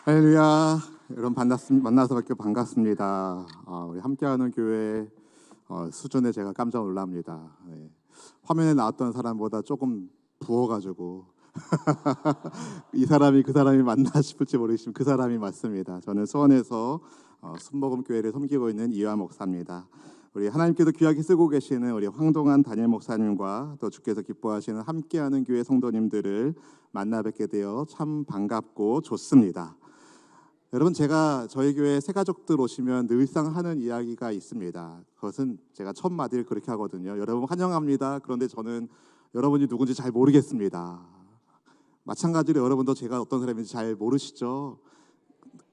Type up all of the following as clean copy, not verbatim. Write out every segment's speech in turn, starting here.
할렐루야. 여러분 만나서 뵙게 반갑습니다. 우리 함께하는 교회 수준에 제가 깜짝 놀랍니다. 네. 화면에 나왔던 사람보다 조금 부어가지고 이 사람이 그 사람이 맞나 싶을지 모르겠지만 그 사람이 맞습니다. 저는 수원에서 순복음 교회를 섬기고 있는 이화 목사입니다. 우리 하나님께서 귀하게 쓰고 계시는 우리 황동환 담임 목사님과 또 주께서 기뻐하시는 함께하는 교회 성도님들을 만나 뵙게 되어 참 반갑고 좋습니다. 여러분, 제가 저희 교회 새 가족들 오시면 늘상 하는 이야기가 있습니다. 그것은 제가 첫 마디를 그렇게 하거든요. 여러분 환영합니다. 그런데 저는 여러분이 누군지 잘 모르겠습니다. 마찬가지로 여러분도 제가 어떤 사람인지 잘 모르시죠?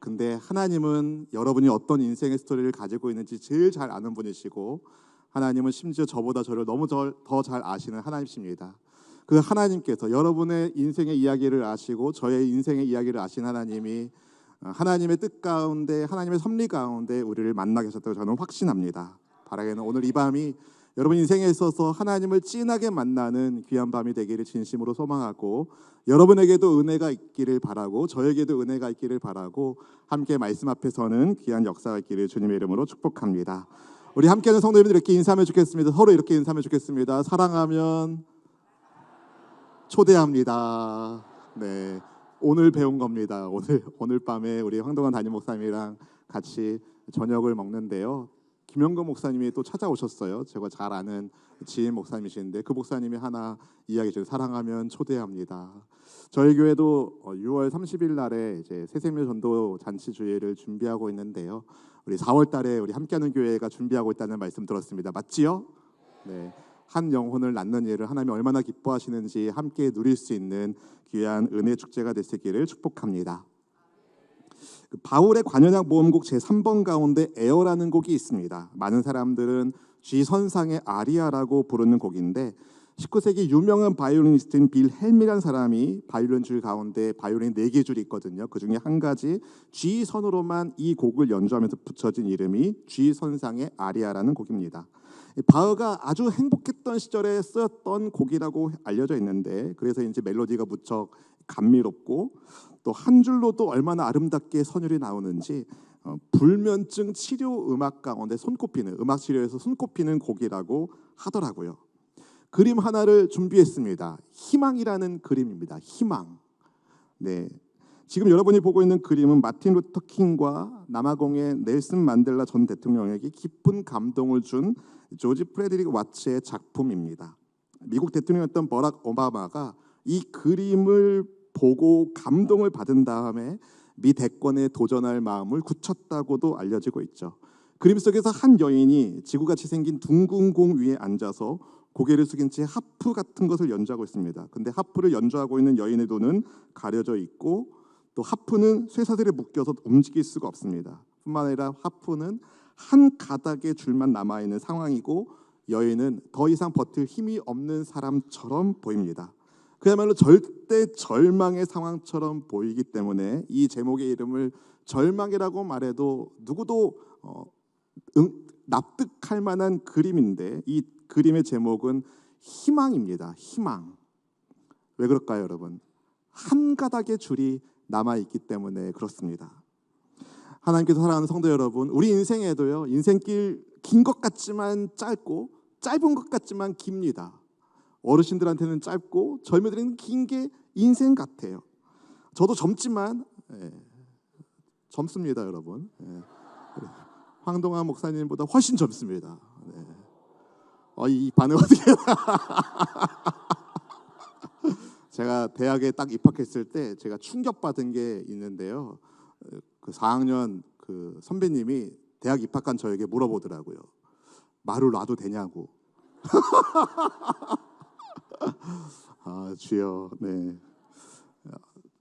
근데 하나님은 여러분이 어떤 인생의 스토리를 가지고 있는지 제일 잘 아는 분이시고, 하나님은 심지어 저보다 저를 너무 더 잘 아시는 하나님이십니다. 그 하나님께서 여러분의 인생의 이야기를 아시고 저의 인생의 이야기를 아신 하나님이 하나님의 뜻 가운데, 하나님의 섭리 가운데 우리를 만나게 하셨다고 저는 확신합니다. 바라기는 오늘 이 밤이 여러분 인생에 있어서 하나님을 진하게 만나는 귀한 밤이 되기를 진심으로 소망하고, 여러분에게도 은혜가 있기를 바라고 저에게도 은혜가 있기를 바라고, 함께 말씀 앞에서는 귀한 역사가 있기를 주님의 이름으로 축복합니다. 우리 함께하는 성도님들 이렇게 인사하면 좋겠습니다. 서로 이렇게 인사하면 좋겠습니다. 사랑하면 초대합니다. 네, 오늘 배운 겁니다. 오늘 밤에 우리 황동환 담임 목사님이랑 같이 저녁을 먹는데요. 김영건 목사님이 또 찾아오셨어요. 제가 잘 아는 지인 목사님이신데 그 목사님이 하나 이야기 중 사랑하면 초대합니다. 저희 교회도 6월 30일 날에 이제 새생명 전도 잔치 주일을 준비하고 있는데요. 우리 4월 달에 우리 함께하는 교회가 준비하고 있다는 말씀 들었습니다. 맞지요? 네. 한 영혼을 낳는 일을 하나님이 얼마나 기뻐하시는지 함께 누릴 수 있는 귀한 은혜 축제가 되시기를 축복합니다. 바울의 관현악 모음곡 제3번 가운데 에어라는 곡이 있습니다. 많은 사람들은 G선상의 아리아라고 부르는 곡인데 19세기 유명한 바이올리니스트인 빌 헬미라는 사람이 바이올린 줄 가운데 바이올린 4개 줄이 있거든요. 그 중에 한 가지 G선으로만 이 곡을 연주하면서 붙여진 이름이 G선상의 아리아라는 곡입니다. 바흐가 아주 행복했던 시절에 쓰였던 곡이라고 알려져 있는데, 그래서 이제 멜로디가 무척 감미롭고 또 한 줄로도 얼마나 아름답게 선율이 나오는지 불면증 치료 음악 가운데 손꼽히는, 음악 치료에서 손꼽히는 곡이라고 하더라고요. 그림 하나를 준비했습니다. 희망이라는 그림입니다. 희망. 네. 지금 여러분이 보고 있는 그림은 마틴 루터 킹과 남아공의 넬슨 만델라 전 대통령에게 깊은 감동을 준 조지 프레드릭 와츠의 작품입니다. 미국 대통령이었던 버락 오바마가 이 그림을 보고 감동을 받은 다음에 미 대권에 도전할 마음을 굳혔다고도 알려지고 있죠. 그림 속에서 한 여인이 지구같이 생긴 둥근 공 위에 앉아서 고개를 숙인 채 하프 같은 것을 연주하고 있습니다. 근데 하프를 연주하고 있는 여인의 눈은 가려져 있고 또 하프는 쇠사슬에 묶여서 움직일 수가 없습니다. 뿐만 아니라 하프는 한 가닥의 줄만 남아있는 상황이고 여인은 더 이상 버틸 힘이 없는 사람처럼 보입니다. 그야말로 절대 절망의 상황처럼 보이기 때문에 이 제목의 이름을 절망이라고 말해도 누구도 납득할 만한 그림인데, 이 그림의 제목은 희망입니다. 희망. 왜 그럴까요, 여러분? 한 가닥의 줄이 남아있기 때문에 그렇습니다. 하나님께서 사랑하는 성도 여러분, 우리 인생에도요, 인생길 긴 것 같지만 짧고 짧은 것 같지만 깁니다. 어르신들한테는 짧고 젊은이들은 긴 게 인생 같아요. 저도 젊지만 젊습니다, 여러분. 황동환 목사님보다 훨씬 젊습니다. 이 반응 어떻게? 제가 대학에 딱 입학했을 때 제가 충격받은 게 있는데요. 그 4학년 그 선배님이 대학 입학한 저에게 물어보더라고요. 말을 놔도 되냐고. 주여. 네.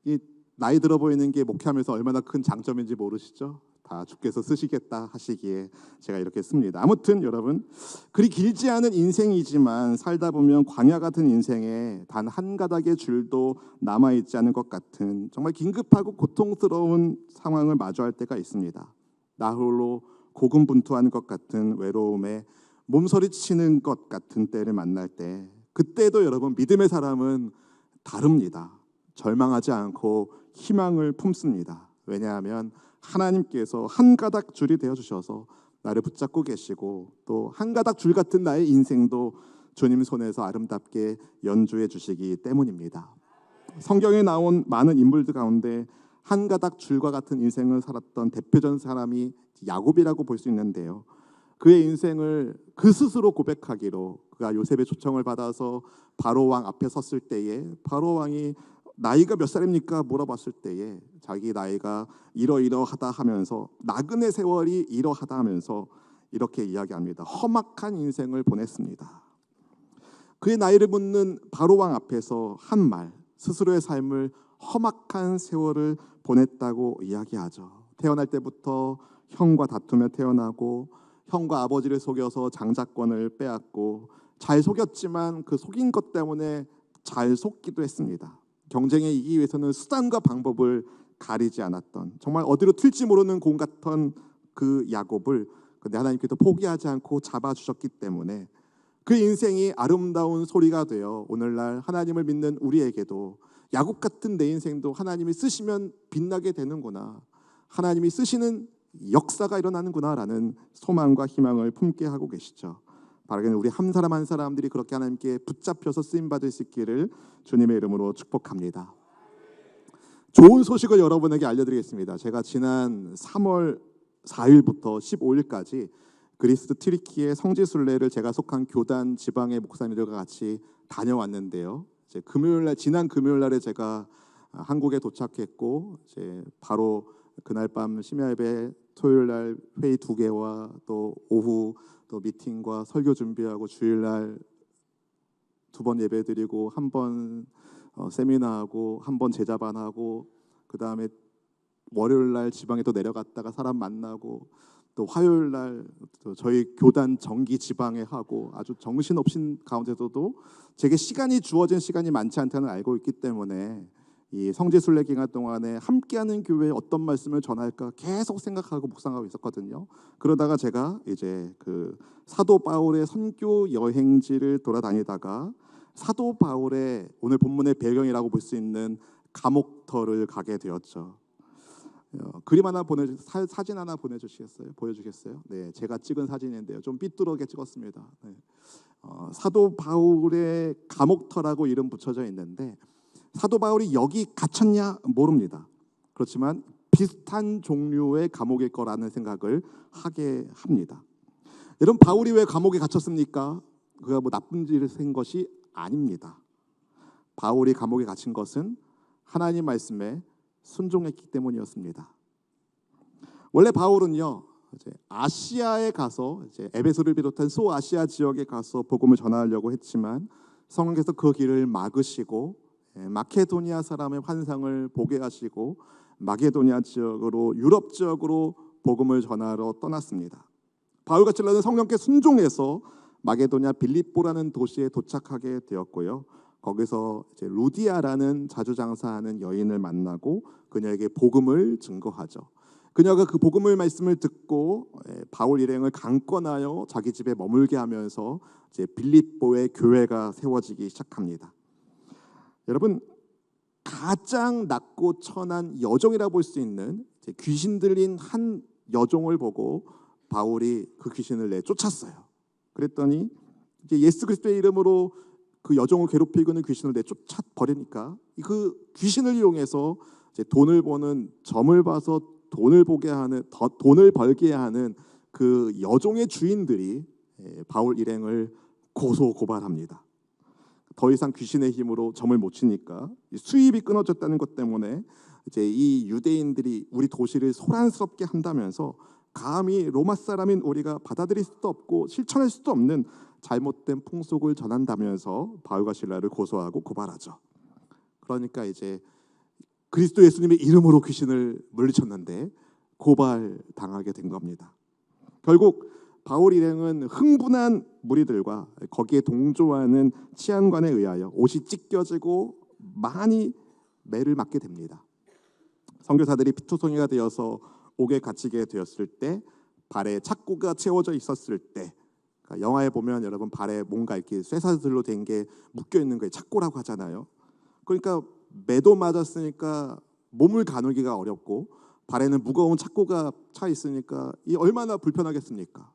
이 나이 들어 보이는 게 목회하면서 얼마나 큰 장점인지 모르시죠? 다 주께서 쓰시겠다 하시기에 제가 이렇게 씁니다. 아무튼 여러분, 그리 길지 않은 인생이지만 살다 보면 광야 같은 인생에 단 한 가닥의 줄도 남아있지 않은 것 같은 정말 긴급하고 고통스러운 상황을 마주할 때가 있습니다. 나 홀로 고군분투하는 것 같은 외로움에 몸서리치는 것 같은 때를 만날 때, 그때도 여러분 믿음의 사람은 다릅니다. 절망하지 않고 희망을 품습니다. 왜냐하면 하나님께서 한 가닥 줄이 되어 주셔서 나를 붙잡고 계시고 또 한 가닥 줄 같은 나의 인생도 주님 손에서 아름답게 연주해 주시기 때문입니다. 성경에 나온 많은 인물들 가운데 한 가닥 줄과 같은 인생을 살았던 대표적인 사람이 야곱이라고 볼 수 있는데요. 그의 인생을 그 스스로 고백하기로, 그가 요셉의 초청을 받아서 바로 왕 앞에 섰을 때에 바로 왕이 나이가 몇 살입니까? 물어봤을 때에 자기 나이가 이러이러하다 하면서 나그네 세월이 이러하다 하면서 이렇게 이야기합니다. 험악한 인생을 보냈습니다. 그의 나이를 묻는 바로 왕 앞에서 한 말, 스스로의 삶을 험악한 세월을 보냈다고 이야기하죠. 태어날 때부터 형과 다투며 태어나고 형과 아버지를 속여서 장자권을 빼앗고 잘 속였지만 그 속인 것 때문에 잘 속기도 했습니다. 경쟁에 이기기 위해서는 수단과 방법을 가리지 않았던, 정말 어디로 튈지 모르는 공 같던 그 야곱을 근데 하나님께서 포기하지 않고 잡아주셨기 때문에 그 인생이 아름다운 소리가 되어 오늘날 하나님을 믿는 우리에게도 야곱 같은 내 인생도 하나님이 쓰시면 빛나게 되는구나, 하나님이 쓰시는 역사가 일어나는구나라는 소망과 희망을 품게 하고 계시죠. 바라기는 우리 한 사람 한 사람들이 그렇게 하나님께 붙잡혀서 쓰임받을 수 있기를 주님의 이름으로 축복합니다. 좋은 소식을 여러분에게 알려드리겠습니다. 제가 지난 3월 4일부터 15일까지 그리스 트리키의 성지순례를 제가 속한 교단 지방의 목사님들과 같이 다녀왔는데요. 이제 지난 금요일 날에 제가 한국에 도착했고 이제 바로 그날 밤 심야 예배, 토요일 날 회의 2개와 또 오후 또 미팅과 설교 준비하고 주일날 2번 예배드리고 1번 세미나하고 1번 제자반하고 그 다음에 월요일 날 지방에 또 내려갔다가 사람 만나고 또 화요일 날 또 저희 교단 정기 지방에 하고 아주 정신없인 가운데서도 제게 주어진 시간이 많지 않다는 알고 있기 때문에 이 성지순례 기간 동안에 함께하는 교회에 어떤 말씀을 전할까 계속 생각하고 묵상하고 있었거든요. 그러다가 제가 이제 그 사도 바울의 선교 여행지를 돌아다니다가 사도 바울의 오늘 본문의 배경이라고 볼 수 있는 감옥터를 가게 되었죠. 그림 하나 사진 하나 보여주시겠어요? 네, 제가 찍은 사진인데요. 좀 삐뚤어게 찍었습니다. 네. 사도 바울의 감옥터라고 이름 붙여져 있는데 사도 바울이 여기 갇혔냐 모릅니다. 그렇지만 비슷한 종류의 감옥일 거라는 생각을 하게 합니다. 여러분, 바울이 왜 감옥에 갇혔습니까? 그가 뭐 나쁜 일을 한 것이 아닙니다. 바울이 감옥에 갇힌 것은 하나님 말씀에 순종했기 때문이었습니다. 원래 바울은요, 이제 아시아에 가서 이제 에베소를 비롯한 소아시아 지역에 가서 복음을 전하려고 했지만 성령께서 그 길을 막으시고 마케도니아 사람의 환상을 보게 하시고 마게도니아 지역으로, 유럽 지역으로 복음을 전하러 떠났습니다. 바울같이 성령께 순종해서 마게도니아 빌립보라는 도시에 도착하게 되었고요. 거기서 이제 루디아라는 자주장사하는 여인을 만나고 그녀에게 복음을 증거하죠. 그녀가 그 복음의 말씀을 듣고 바울 일행을 강권하여 자기 집에 머물게 하면서 이제 빌립보의 교회가 세워지기 시작합니다. 여러분, 가장 낮고 천한 여종이라고 볼 수 있는 이제 귀신 들린 한 여종을 보고 바울이 그 귀신을 내쫓았어요. 그랬더니 이제 예수 그리스도의 이름으로 그 여종을 괴롭히고 있는 귀신을 내쫓아 버리니까 그 귀신을 이용해서 이제 돈을 버는, 점을 봐서 돈을 벌게 하는 그 여종의 주인들이 바울 일행을 고소 고발합니다. 더 이상 귀신의 힘으로 점을 못 치니까 수입이 끊어졌다는 것 때문에 이제 이 유대인들이 우리 도시를 소란스럽게 한다면서 감히 로마 사람인 우리가 받아들일 수도 없고 실천할 수도 없는 잘못된 풍속을 전한다면서 바울과 실라를 고소하고 고발하죠. 그러니까 이제 그리스도 예수님의 이름으로 귀신을 물리쳤는데 고발당하게 된 겁니다. 결국 바울 일행은 흥분한 무리들과 거기에 동조하는 치안관에 의하여 옷이 찢겨지고 많이 매를 맞게 됩니다. 선교사들이 피투성이가 되어서 옥에 갇히게 되었을 때, 발에 착고가 채워져 있었을 때, 그러니까 영화에 보면 여러분 발에 뭔가 이렇게 쇠사슬로 된 게 묶여 있는 거에 착고라고 하잖아요. 그러니까 매도 맞았으니까 몸을 가누기가 어렵고 발에는 무거운 착고가 차 있으니까 이 얼마나 불편하겠습니까?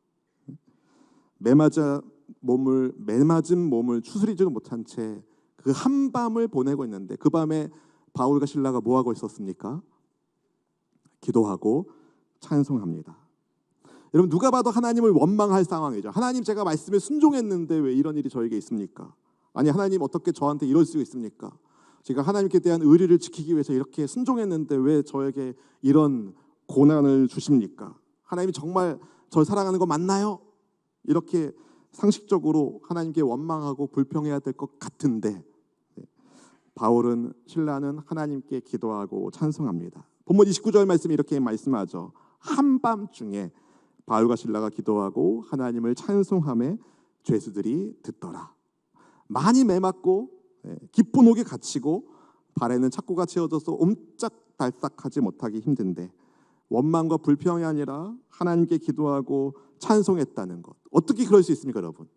매맞은 몸을 추스리지도 못한 채 그 한밤을 보내고 있는데, 그 밤에 바울과 실라가 뭐 하고 있었습니까? 기도하고 찬송합니다. 여러분, 누가 봐도 하나님을 원망할 상황이죠. 하나님, 제가 말씀에 순종했는데 왜 이런 일이 저에게 있습니까? 아니, 하나님 어떻게 저한테 이럴 수 있습니까? 제가 하나님께 대한 의리를 지키기 위해서 이렇게 순종했는데 왜 저에게 이런 고난을 주십니까? 하나님이 정말 저를 사랑하는 거 맞나요? 이렇게 상식적으로 하나님께 원망하고 불평해야 될 것 같은데, 바울은, 신라는 하나님께 기도하고 찬송합니다. 본문 29절 말씀이 이렇게 말씀하죠. 한밤중에 바울과 신라가 기도하고 하나님을 찬송하며 죄수들이 듣더라. 많이 매맞고 깊은 옥에 갇히고 발에는 착고가 채워져서 옴짝달싹하지 못하기 힘든데, 원망과 불평이 아니라 하나님께 기도하고 찬송했다는 것, 어떻게 그럴 수 있습니까, 여러분?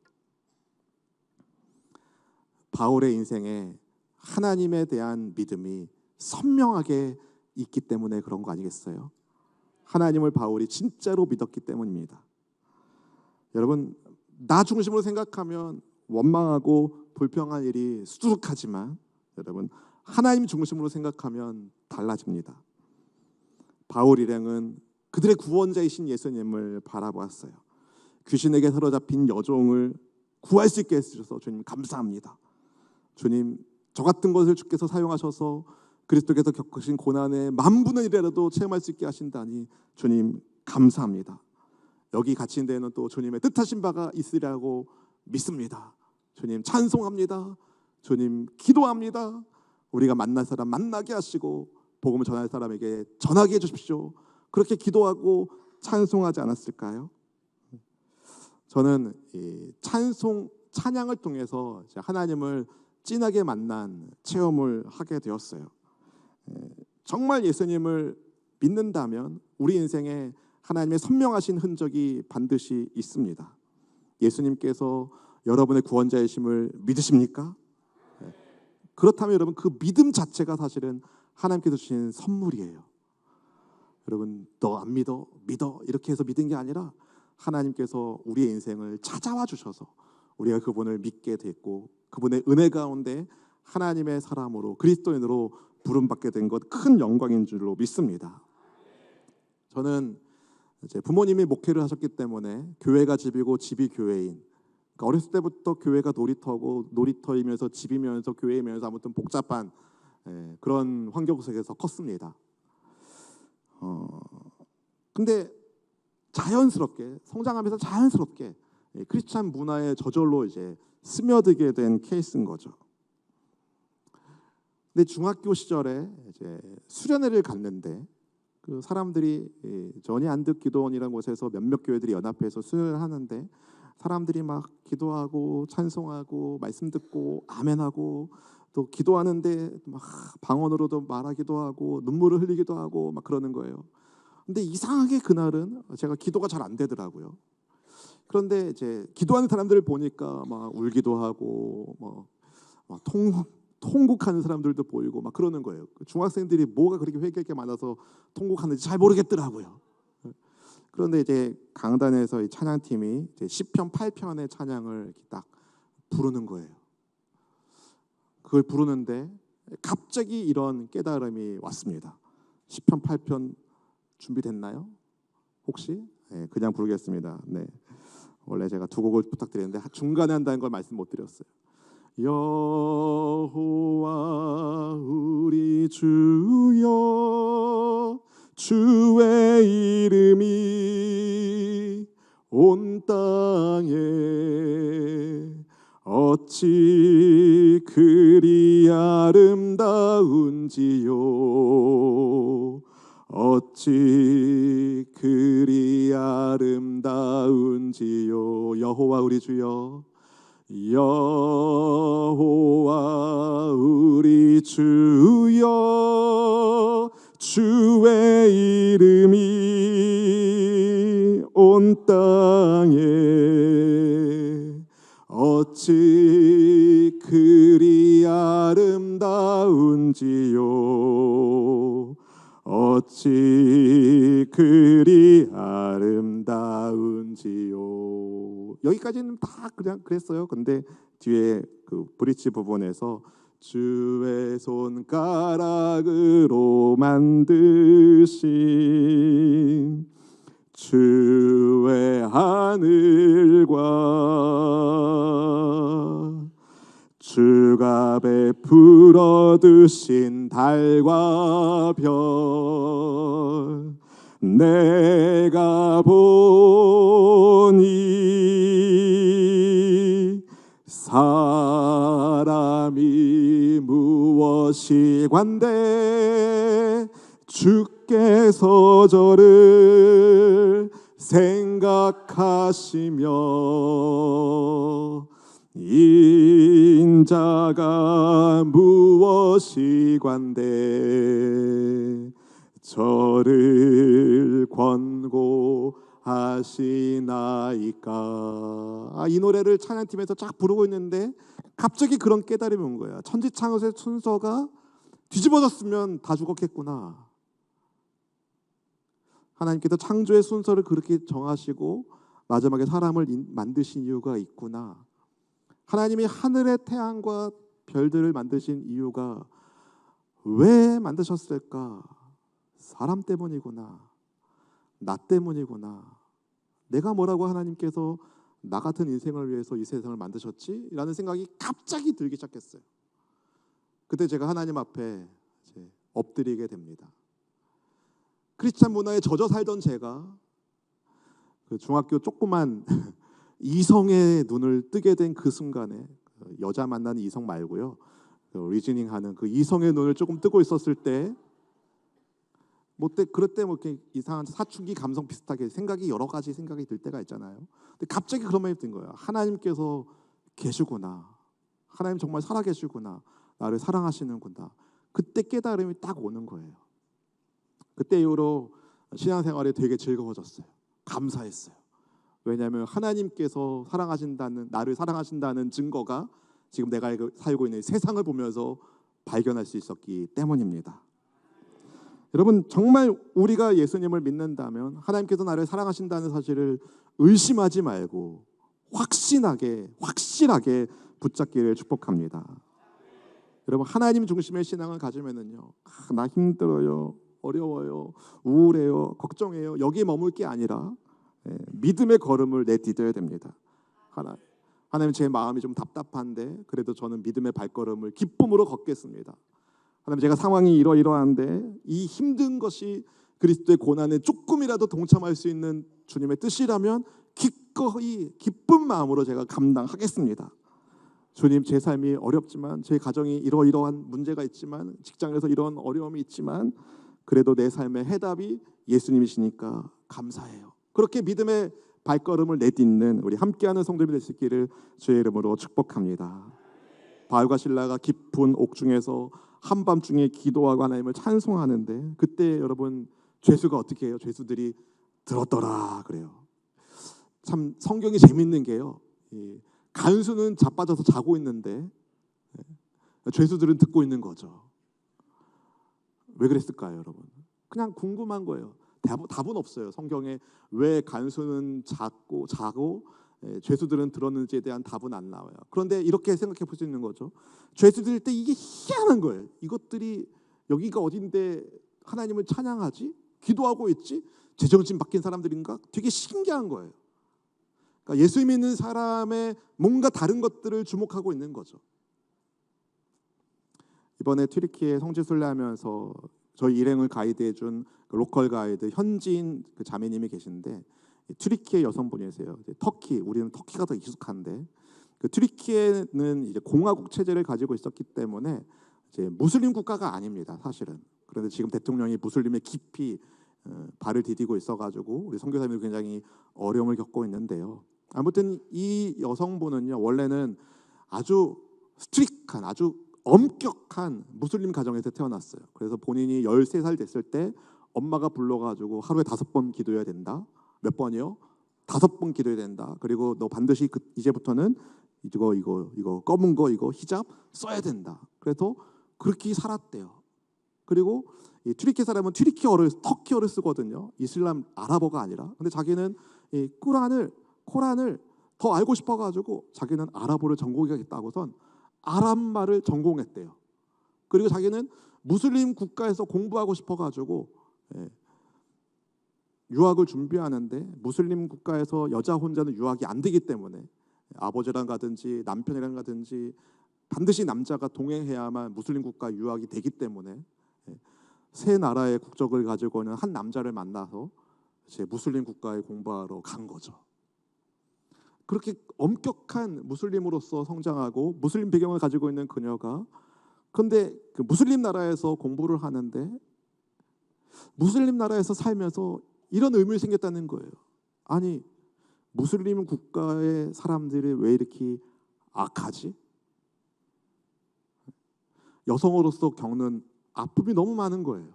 바울의 인생에 하나님에 대한 믿음이 선명하게 있기 때문에 그런 거 아니겠어요? 하나님을 바울이 진짜로 믿었기 때문입니다. 여러분, 나 중심으로 생각하면 원망하고 불평한 일이 수두룩하지만, 여러분, 하나님 중심으로 생각하면 달라집니다. 바울 일행은 그들의 구원자이신 예수님을 바라보았어요. 귀신에게 사로잡힌 여종을 구할 수 있게 해주셔서 주님 감사합니다. 주님, 저 같은 것을 주께서 사용하셔서 그리스도께서 겪으신 고난의 10,000분의 1이라도 체험할 수 있게 하신다니 주님 감사합니다. 여기 갇힌 데에는 또 주님의 뜻하신 바가 있으리라고 믿습니다. 주님 찬송합니다. 주님 기도합니다. 우리가 만날 사람 만나게 하시고 복음을 전할 사람에게 전하게 해주십시오. 그렇게 기도하고 찬송하지 않았을까요? 저는 이 찬양을 통해서 하나님을 진하게 만난 체험을 하게 되었어요. 정말 예수님을 믿는다면 우리 인생에 하나님의 선명하신 흔적이 반드시 있습니다. 예수님께서 여러분의 구원자이심을 믿으십니까? 그렇다면 여러분, 그 믿음 자체가 사실은 하나님께서 주신 선물이에요. 여러분, 너 안 믿어? 믿어? 이렇게 해서 믿은 게 아니라 하나님께서 우리의 인생을 찾아와 주셔서 우리가 그분을 믿게 됐고, 그분의 은혜 가운데 하나님의 사람으로, 그리스도인으로 부름받게 된 것, 큰 영광인 줄로 믿습니다. 저는 이제 부모님이 목회를 하셨기 때문에 교회가 집이고 집이 교회인, 그러니까 어렸을 때부터 교회가 놀이터고 놀이터이면서 집이면서 교회이면서 아무튼 복잡한 그런 환경 속에서 컸습니다. 근데 자연스럽게 성장하면서 자연스럽게 크리스찬 문화에 저절로 이제 스며들게 된 케이스인 거죠. 근데 중학교 시절에 이제 수련회를 갔는데, 그 사람들이 전이 안득 기도원이라는 곳에서 몇몇 교회들이 연합해서 수련을 하는데, 사람들이 막 기도하고 찬송하고 말씀 듣고 아멘하고 또 기도하는데 막 방언으로도 말하기도 하고 눈물을 흘리기도 하고 막 그러는 거예요. 근데 이상하게 그날은 제가 기도가 잘 안 되더라고요. 그런데 이제 기도하는 사람들을 보니까 막 울기도 하고 막 통곡하는 사람들도 보이고 막 그러는 거예요. 중학생들이 뭐가 그렇게 회개할 게 많아서 통곡하는지 잘 모르겠더라고요. 그런데 이제 강단에서 이 찬양팀이 이제 시편 8편의 찬양을 딱 부르는 거예요. 그걸 부르는데 갑자기 이런 깨달음이 왔습니다. 시편 8편 준비됐나요? 혹시? 네, 그냥 부르겠습니다. 네. 원래 제가 두 곡을 부탁드렸는데 중간에 한다는 걸 말씀 못 드렸어요. 여호와 우리 주여, 주의 이름이 온 땅에 어찌 그리 아름다운지요, 어찌 그리 아름다운지요. 여호와 우리 주여, 여호와 우리 주여, 주의 이름이 온 땅에 어찌 그리 아름다운지요, 어찌 그리 아름다운지요. 여기까지는 다 그냥 그랬어요. 근데 뒤에 그 브릿지 부분에서 주의 손가락으로 만드신 주의 하늘과 주가 베풀어 두신 달과 별 내가 보니 사람이 무엇이 관대 주께서 저를 생각하시며 인자가 무엇이 관대 저를 권고하시나이까. 이 노래를 찬양팀에서 쫙 부르고 있는데 갑자기 그런 깨달음이 온 거야. 천지창조의 순서가 뒤집어졌으면 다 죽었겠구나. 하나님께서 창조의 순서를 그렇게 정하시고 마지막에 사람을 만드신 이유가 있구나. 하나님이 하늘의 태양과 별들을 만드신 이유가 왜 만드셨을까? 사람 때문이구나. 나 때문이구나. 내가 뭐라고 하나님께서 나 같은 인생을 위해서 이 세상을 만드셨지? 라는 생각이 갑자기 들기 시작했어요. 그때 제가 하나님 앞에 이제 엎드리게 됩니다. 크리스찬 문화에 젖어 살던 제가 그 중학교 조그만 이성의 눈을 뜨게 된 그 순간에 여자 만나는 이성 말고요, 리즈닝하는 그 이성의 눈을 조금 뜨고 있었을 때, 그럴 때 이렇게 이상한 사춘기 감성 비슷하게 생각이 여러 가지 생각이 들 때가 있잖아요. 근데 갑자기 그런 마음이 든 거예요. 하나님께서 계시구나. 하나님 정말 살아계시구나. 나를 사랑하시는구나. 그때 깨달음이 딱 오는 거예요. 그때 이후로 신앙생활이 되게 즐거워졌어요. 감사했어요. 왜냐하면 하나님께서 나를 사랑하신다는 증거가 지금 내가 살고 있는 세상을 보면서 발견할 수 있었기 때문입니다. 여러분, 정말 우리가 예수님을 믿는다면 하나님께서 나를 사랑하신다는 사실을 의심하지 말고 확실하게 붙잡기를 축복합니다. 여러분, 하나님 중심의 신앙을 가지면은요, 나 힘들어요, 어려워요, 우울해요, 걱정해요, 여기에 머물 게 아니라 믿음의 걸음을 내디뎌야 됩니다. 하나님, 제 마음이 좀 답답한데 그래도 저는 믿음의 발걸음을 기쁨으로 걷겠습니다. 하나님, 제가 상황이 이러이러한데 이 힘든 것이 그리스도의 고난에 조금이라도 동참할 수 있는 주님의 뜻이라면 기꺼이 기쁜 마음으로 제가 감당하겠습니다. 주님, 제 삶이 어렵지만, 제 가정이 이러이러한 문제가 있지만, 직장에서 이런 어려움이 있지만 그래도 내 삶의 해답이 예수님이시니까 감사해요. 그렇게 믿음의 발걸음을 내딛는 우리 함께하는 성도님이 될 수 있기를 주의 이름으로 축복합니다. 바울과 실라가 깊은 옥중에서 한밤중에 기도하고 하나님을 찬송하는데, 그때 여러분, 죄수가 어떻게 해요? 죄수들이 들었더라 그래요. 참 성경이 재밌는 게요, 간수는 자빠져서 자고 있는데 죄수들은 듣고 있는 거죠. 왜 그랬을까요, 여러분? 그냥 궁금한 거예요. 답은 없어요. 성경에 왜 간수는 자고 죄수들은 들었는지에 대한 답은 안 나와요. 그런데 이렇게 생각해 볼 수 있는 거죠. 죄수들 때 이게 희한한 거예요. 이것들이 여기가 어딘데 하나님을 찬양하지? 기도하고 있지? 제정신 바뀐 사람들인가? 되게 신기한 거예요. 그러니까 예수 믿는 사람의 뭔가 다른 것들을 주목하고 있는 거죠. 이번에 튀르키예 성지순례하면서 저희 일행을 가이드해준 그 로컬 가이드 현지인 그 자매님이 계신데, 튀르키예 여성분이세요. 터키, 우리는 터키가 더 익숙한데, 그 튀르키예는 이제 공화국 체제를 가지고 있었기 때문에 이제 무슬림 국가가 아닙니다, 사실은. 그런데 지금 대통령이 무슬림에 깊이 발을 디디고 있어가지고 우리 선교사님들 굉장히 어려움을 겪고 있는데요. 아무튼 이 여성분은요, 원래는 아주 스트릭한, 아주 엄격한 무슬림 가정에서 태어났어요. 그래서 본인이 13살 됐을 때 엄마가 불러가지고 하루에 5번 기도해야 된다. 몇 번이요? 5번 기도해야 된다. 그리고 너 반드시 이제부터는 이거 검은 거 이거 히잡 써야 된다. 그래서 그렇게 살았대요. 그리고 이 튀르키 사람은 튀르키어를 터키어를 쓰거든요. 이슬람 아랍어가 아니라. 근데 자기는 이 코란을 더 알고 싶어가지고 자기는 아랍어를 전공하겠다고선 아랍말을 전공했대요. 그리고 자기는 무슬림 국가에서 공부하고 싶어가지고 유학을 준비하는데 무슬림 국가에서 여자 혼자는 유학이 안 되기 때문에 아버지랑 가든지 남편이랑 가든지 반드시 남자가 동행해야만 무슬림 국가 유학이 되기 때문에 세 나라의 국적을 가지고 있는 한 남자를 만나서 이제 무슬림 국가에 공부하러 간 거죠. 그렇게 엄격한 무슬림으로서 성장하고 무슬림 배경을 가지고 있는 그녀가 그런데 그 무슬림 나라에서 공부를 하는데 무슬림 나라에서 살면서 이런 의문이 생겼다는 거예요. 아니 무슬림 국가의 사람들이 왜 이렇게 악하지? 여성으로서 겪는 아픔이 너무 많은 거예요.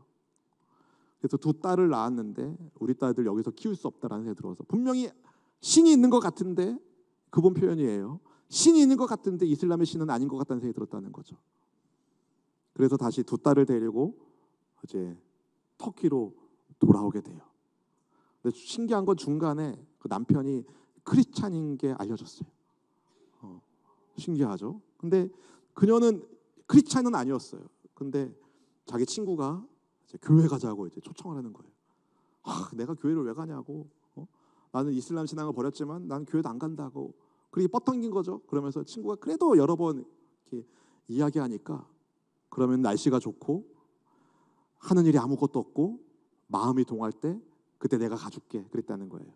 그래서 두 딸을 낳았는데 우리 딸들 여기서 키울 수 없다라는 생각이 들어서 분명히 신이 있는 것 같은데 그분 표현이에요. 신이 있는 것 같은데 이슬람의 신은 아닌 것 같다는 생각이 들었다는 거죠. 그래서 다시 두 딸을 데리고 이제 터키로 돌아오게 돼요. 근데 신기한 건 중간에 그 남편이 크리스찬인 게 알려졌어요. 신기하죠. 근데 그녀는 크리스찬은 아니었어요. 근데 자기 친구가 이제 교회 가자고 이제 초청을 하는 거예요. 내가 교회를 왜 가냐고. 나는 이슬람 신앙을 버렸지만 나는 교회도 안 간다고. 그렇게 뻗당긴 거죠. 그러면서 친구가 그래도 여러 번 이렇게 이야기하니까 그러면 날씨가 좋고 하는 일이 아무것도 없고 마음이 동할 때 그때 내가 가줄게 그랬다는 거예요.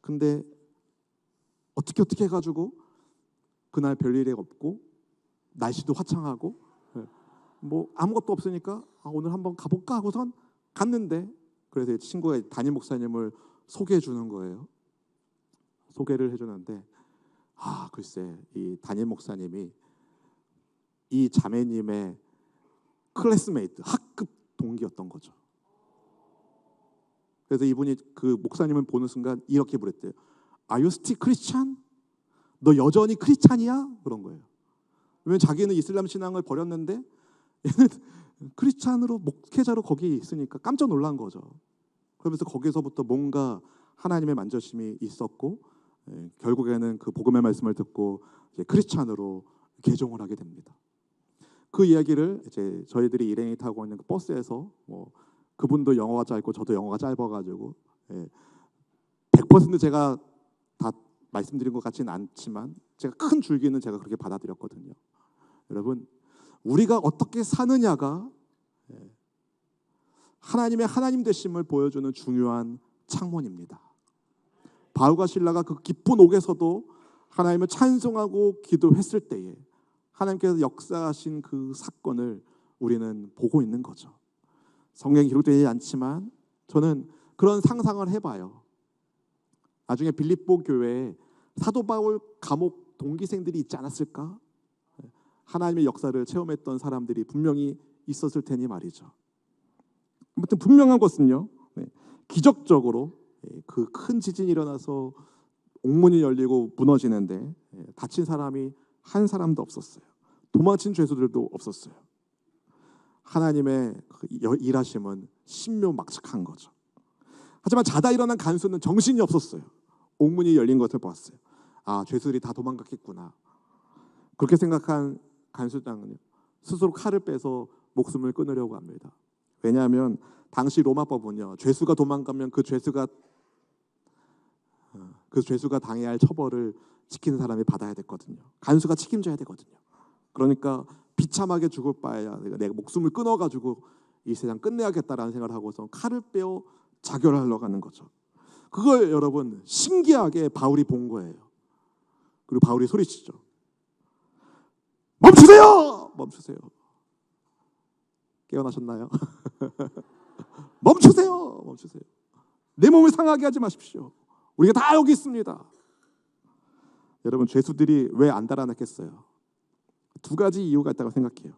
근데 어떻게 해가지고 그날 별일이 없고 날씨도 화창하고 뭐 아무것도 없으니까 오늘 한번 가볼까 하고선 갔는데 그래서 친구가 담임 목사님을 소개해 주는 거예요. 소개를 해주는데 글쎄 이 담임 목사님이 이 자매님의 클래스메이트 학급 동기였던 거죠. 그래서 이분이 그 목사님을 보는 순간 이렇게 물었대요. Are you still Christian? 너 여전히 크리스찬이야? 그런 거예요. 왜냐면 자기는 이슬람 신앙을 버렸는데 얘는 크리스찬으로 목회자로 거기 있으니까 깜짝 놀란 거죠. 그러면서 거기서부터 뭔가 하나님의 만져심이 있었고 결국에는 그 복음의 말씀을 듣고 이제 크리스찬으로 개종을 하게 됩니다. 그 이야기를 이제 저희들이 일행이 타고 있는 그 버스에서 뭐 그분도 영어가 짧고 저도 영어가 짧아가지고 100% 제가 다 말씀드린 것 같지는 않지만 제가 큰 줄기는 제가 그렇게 받아들였거든요. 여러분 우리가 어떻게 사느냐가 하나님의 하나님 되심을 보여주는 중요한 창문입니다. 바울과 실라가 그 깊은 옥에서도 하나님을 찬송하고 기도했을 때에 하나님께서 역사하신 그 사건을 우리는 보고 있는 거죠. 성경에 기록되지 않지만 저는 그런 상상을 해봐요. 나중에 빌립보 교회에 사도 바울 감옥 동기생들이 있지 않았을까? 하나님의 역사를 체험했던 사람들이 분명히 있었을 테니 말이죠. 아무튼 분명한 것은요, 기적적으로 그 큰 지진이 일어나서 옥문이 열리고 무너지는데 다친 사람이 한 사람도 없었어요. 도망친 죄수들도 없었어요. 하나님의 그 일하심은 신묘막측한 거죠. 하지만 자다 일어난 간수는 정신이 없었어요. 옥문이 열린 것을 봤어요. 죄수들이 다 도망갔겠구나. 그렇게 생각한 간수장은요, 스스로 칼을 빼서 목숨을 끊으려고 합니다. 왜냐하면 당시 로마법은요, 죄수가 도망가면 그 죄수가 당해야 할 처벌을 지키는 사람이 받아야 됐거든요. 간수가 책임져야 되거든요. 그러니까 비참하게 죽을 바에야 내가 목숨을 끊어가지고 이 세상 끝내야겠다라는 생각을 하고서 칼을 빼어 자결하려고 하는 거죠. 그걸 여러분 신기하게 바울이 본 거예요. 그리고 바울이 소리치죠. 멈추세요! 멈추세요. 깨어나셨나요? 멈추세요! 멈추세요. 내 몸을 상하게 하지 마십시오. 우리가 다 여기 있습니다. 여러분 죄수들이 왜 안 달아났겠어요? 두 가지 이유가 있다고 생각해요.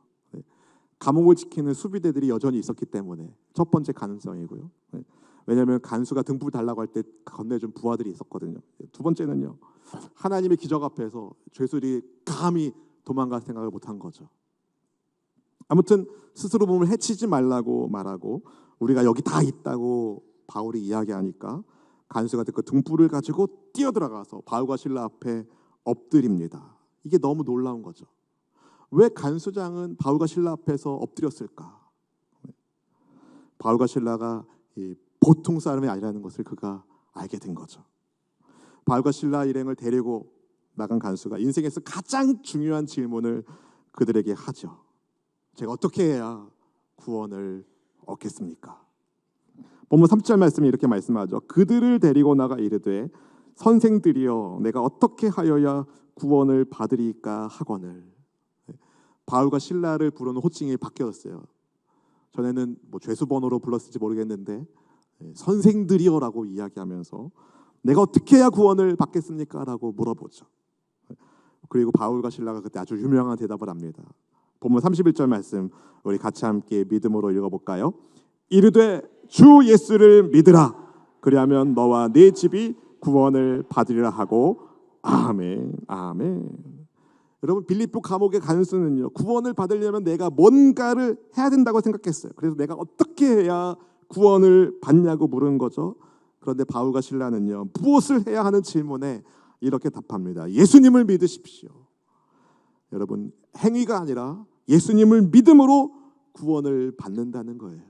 감옥을 지키는 수비대들이 여전히 있었기 때문에 첫 번째 가능성이고요. 왜냐하면 간수가 등불 달라고 할 때 건네준 부하들이 있었거든요. 두 번째는요, 하나님의 기적 앞에서 죄수들이 감히 도망갈 생각을 못한 거죠. 아무튼 스스로 몸을 해치지 말라고 말하고 우리가 여기 다 있다고 바울이 이야기하니까 간수가 그 등불을 가지고 뛰어들어가서 바울과 신라 앞에 엎드립니다. 이게 너무 놀라운 거죠. 왜 간수장은 바울과 신라 앞에서 엎드렸을까? 바울과 신라가 보통 사람이 아니라는 것을 그가 알게 된 거죠. 바울과 신라 일행을 데리고 나간 간수가 인생에서 가장 중요한 질문을 그들에게 하죠. 제가 어떻게 해야 구원을 얻겠습니까? 본문 30절 말씀이 이렇게 말씀하죠. 그들을 데리고 나가 이르되 선생들이여 내가 어떻게 하여야 구원을 받으리까 하거늘. 바울과 신라를 부르는 호칭이 바뀌었어요. 전에는 뭐 죄수 번호로 불렀을지 모르겠는데 선생들이여라고 이야기하면서 내가 어떻게 해야 구원을 받겠습니까? 라고 물어보죠. 그리고 바울과 신라가 그때 아주 유명한 대답을 합니다. 본문 31절 말씀 우리 같이 함께 믿음으로 읽어볼까요? 이르되 주 예수를 믿으라 그리하면 너와 네 집이 구원을 받으리라 하고 아멘 아멘. 여러분 빌립보 감옥의 간수는요 구원을 받으려면 내가 뭔가를 해야 된다고 생각했어요. 그래서 내가 어떻게 해야 구원을 받냐고 물은 거죠. 그런데 바울과 신라는요 무엇을 해야 하는 질문에 이렇게 답합니다. 예수님을 믿으십시오. 여러분 행위가 아니라 예수님을 믿음으로 구원을 받는다는 거예요.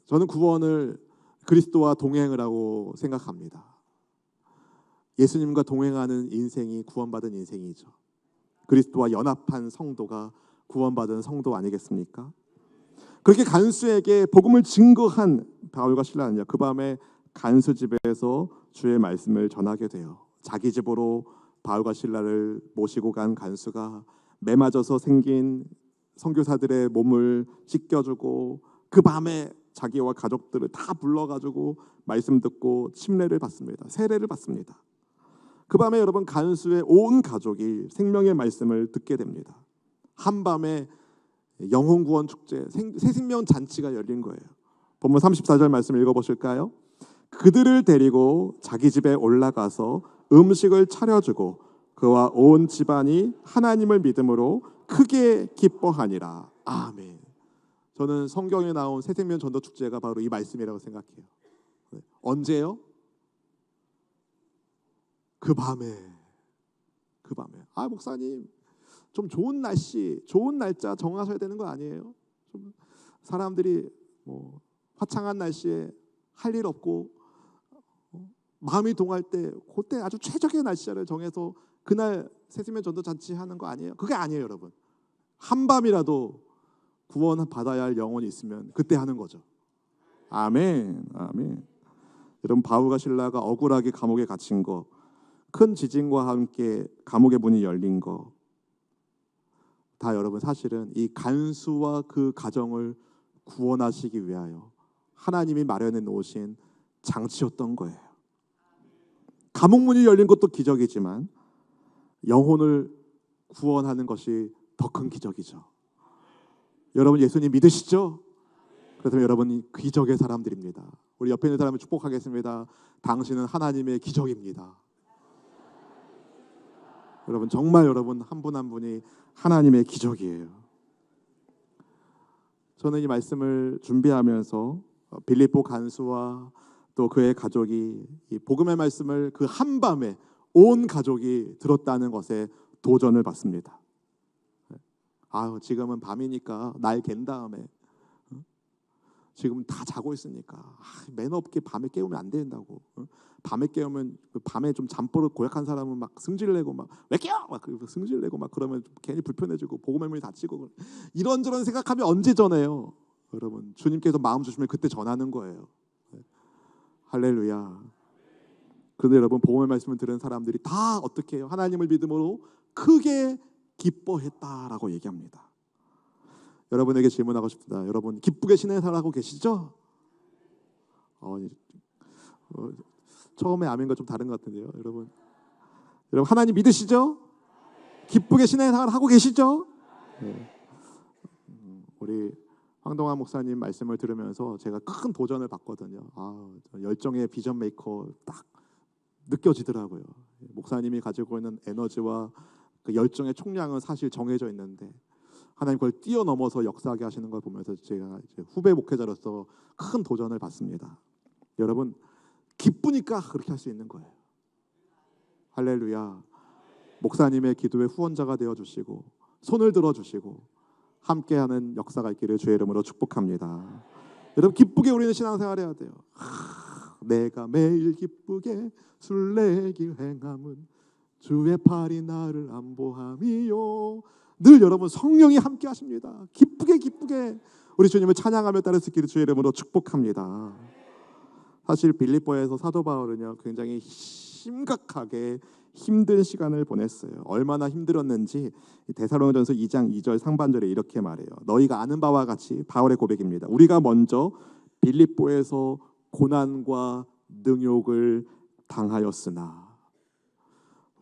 저는 구원을 그리스도와 동행을 하고 생각합니다. 예수님과 동행하는 인생이 구원받은 인생이죠. 그리스도와 연합한 성도가 구원받은 성도 아니겠습니까? 그렇게 간수에게 복음을 증거한 바울과 신라는요 그 밤에 간수 집에서 주의 말씀을 전하게 돼요. 자기 집으로 바울과 신라를 모시고 간 간수가 매 맞아서 생긴 선교사들의 몸을 씻겨주고 그 밤에 자기와 가족들을 다 불러가지고 말씀 듣고 침례를 받습니다. 세례를 받습니다. 그 밤에 여러분 간수의 온 가족이 생명의 말씀을 듣게 됩니다. 한밤에 영혼구원 축제, 새생명 잔치가 열린 거예요. 본문 34절 말씀 읽어보실까요? 그들을 데리고 자기 집에 올라가서 음식을 차려주고 그와 온 집안이 하나님을 믿음으로 크게 기뻐하니라. 아멘. 저는 성경에 나온 새생명 전도 축제가 바로 이 말씀이라고 생각해요. 언제요? 그 밤에. 아 목사님 좀 좋은 날씨, 좋은 날짜 정하셔야 되는 거 아니에요? 좀 사람들이 뭐 화창한 날씨에 할 일 없고 마음이 동할 때 그때 아주 최적의 날짜를 정해서 그날 새생명 전도 잔치 하는 거 아니에요? 그게 아니에요, 여러분. 한밤이라도 구원 받아야 할 영혼이 있으면 그때 하는 거죠. 아멘, 아멘. 여러분 바울과 신라가 억울하게 감옥에 갇힌 거, 큰 지진과 함께 감옥의 문이 열린 거, 다 여러분 사실은 이 간수와 그 가정을 구원하시기 위하여 하나님이 마련해 놓으신 장치였던 거예요. 감옥 문이 열린 것도 기적이지만 영혼을 구원하는 것이 더 큰 기적이죠. 여러분 예수님 믿으시죠? 그렇다면 여러분이 기적의 사람들입니다. 우리 옆에 있는 사람을 축복하겠습니다. 당신은 하나님의 기적입니다. 여러분 정말 여러분 한 분 한 분이 하나님의 기적이에요. 저는 이 말씀을 준비하면서 빌립보 간수와 또 그의 가족이 이 복음의 말씀을 그 한밤에 온 가족이 들었다는 것에 도전을 받습니다. 지금은 밤이니까 날 갠 다음에 지금 다 자고 있으니까 매너 없게 밤에 깨우면 안 된다고. 밤에 깨우면 밤에 좀 잠버릇 고약한 사람은 막 승질내고 막 왜 깨워? 막 승질내고 막 그러면 괜히 불편해지고 복음의 문이 닫히고 이런저런 생각하면 언제 전해요? 여러분 주님께서 마음 주시면 그때 전하는 거예요. 할렐루야. 그런데 여러분 복음의 말씀을 들은 사람들이 다 어떻게 해요? 하나님을 믿음으로 크게 기뻐했다라고 얘기합니다. 여러분에게 질문하고 싶습니다. 여러분 기쁘게 신앙생활하고 계시죠? 처음에 아멘과 좀 다른 것 같은데요. 여러분 하나님 믿으시죠? 기쁘게 신앙생활하고 계시죠? 네. 우리 황동환 목사님 말씀을 들으면서 제가 큰 도전을 받거든요. 열정의 비전 메이커 딱 느껴지더라고요. 목사님이 가지고 있는 에너지와 그 열정의 총량은 사실 정해져 있는데 하나님 그걸 뛰어넘어서 역사하게 하시는 걸 보면서 제가 이제 후배 목회자로서 큰 도전을 받습니다. 여러분, 기쁘니까 그렇게 할 수 있는 거예요. 할렐루야. 목사님의 기도에 후원자가 되어주시고 손을 들어주시고 함께하는 역사가 있기를 주의 이름으로 축복합니다. 여러분, 기쁘게 우리는 신앙생활 해야 돼요. 내가 매일 기쁘게 술래길 행함은 주의 팔이 나를 안보함이요. 늘 여러분 성령이 함께 하십니다. 기쁘게 우리 주님을 찬양하며 따를 수 있기를 주의 이름으로 축복합니다. 사실 빌립보에서 사도 바울은요 굉장히 심각하게 힘든 시간을 보냈어요. 얼마나 힘들었는지 데살로니가전서 2장 2절 상반절에 이렇게 말해요. 너희가 아는 바와 같이, 바울의 고백입니다. 우리가 먼저 빌립보에서 고난과 능욕을 당하였으나,